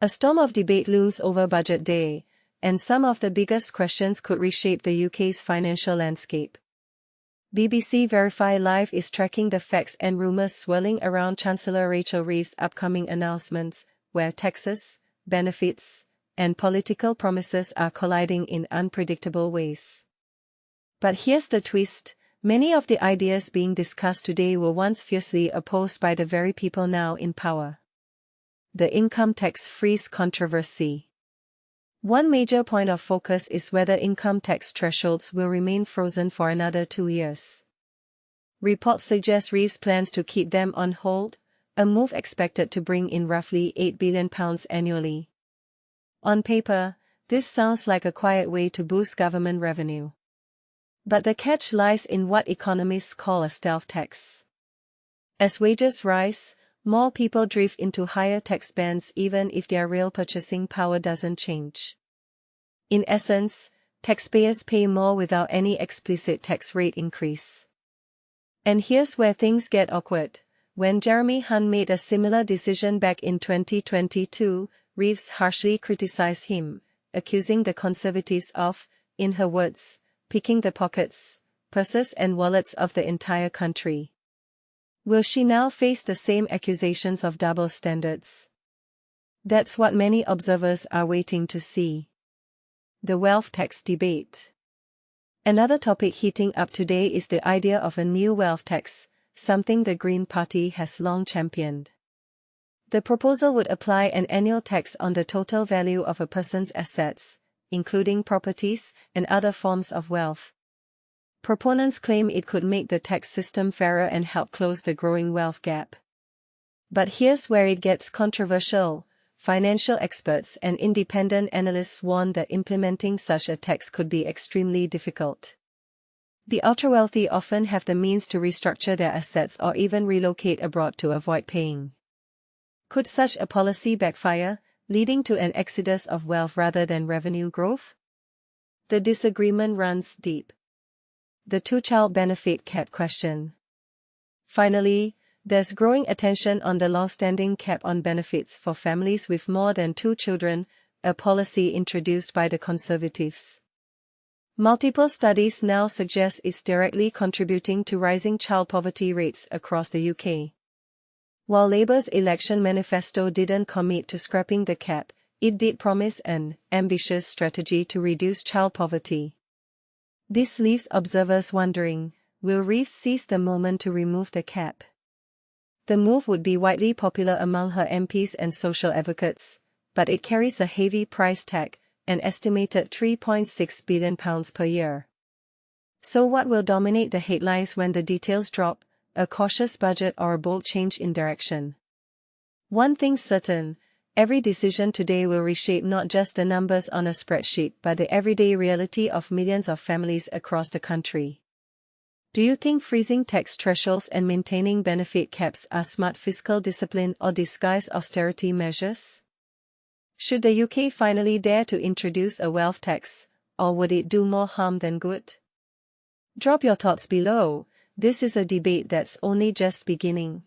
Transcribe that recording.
A storm of debate looms over Budget Day, and some of the biggest questions could reshape the UK's financial landscape. BBC Verify Live is tracking the facts and rumours swirling around Chancellor Rachel Reeves' upcoming announcements, where taxes, benefits, and political promises are colliding in unpredictable ways. But here's the twist: many of the ideas being discussed today were once fiercely opposed by the very people now in power. The income tax freeze controversy. One major point of focus is whether income tax thresholds will remain frozen for another 2 years. Reports suggest Reeves plans to keep them on hold, a move expected to bring in roughly £8 billion annually. On paper, this sounds like a quiet way to boost government revenue. But the catch lies in what economists call a stealth tax. As wages rise, more people drift into higher tax bands even if their real purchasing power doesn't change. In essence, taxpayers pay more without any explicit tax rate increase. And here's where things get awkward. When Jeremy Hunt made a similar decision back in 2022, Reeves harshly criticized him, accusing the Conservatives of, in her words, picking the pockets, purses and wallets of the entire country. Will she now face the same accusations of double standards? That's what many observers are waiting to see. The wealth tax debate. Another topic heating up today is the idea of a new wealth tax, something the Green Party has long championed. The proposal would apply an annual tax on the total value of a person's assets, including properties and other forms of wealth. Proponents claim it could make the tax system fairer and help close the growing wealth gap. But here's where it gets controversial. Financial experts and independent analysts warn that implementing such a tax could be extremely difficult. The ultra-wealthy often have the means to restructure their assets or even relocate abroad to avoid paying. Could such a policy backfire, leading to an exodus of wealth rather than revenue growth? The disagreement runs deep. The two-child benefit cap question. Finally, there's growing attention on the long-standing cap on benefits for families with more than 2 children, a policy introduced by the Conservatives. Multiple studies now suggest it's directly contributing to rising child poverty rates across the UK. While Labour's election manifesto didn't commit to scrapping the cap, it did promise an ambitious strategy to reduce child poverty. This leaves observers wondering, will Reeves seize the moment to remove the cap? The move would be widely popular among her MPs and social advocates, but it carries a heavy price tag, an estimated £3.6 billion per year. So what will dominate the headlines when the details drop, a cautious budget or a bold change in direction? One thing's certain, every decision today will reshape not just the numbers on a spreadsheet but the everyday reality of millions of families across the country. Do you think freezing tax thresholds and maintaining benefit caps are smart fiscal discipline or disguised austerity measures? Should the UK finally dare to introduce a wealth tax, or would it do more harm than good? Drop your thoughts below. This is a debate that's only just beginning.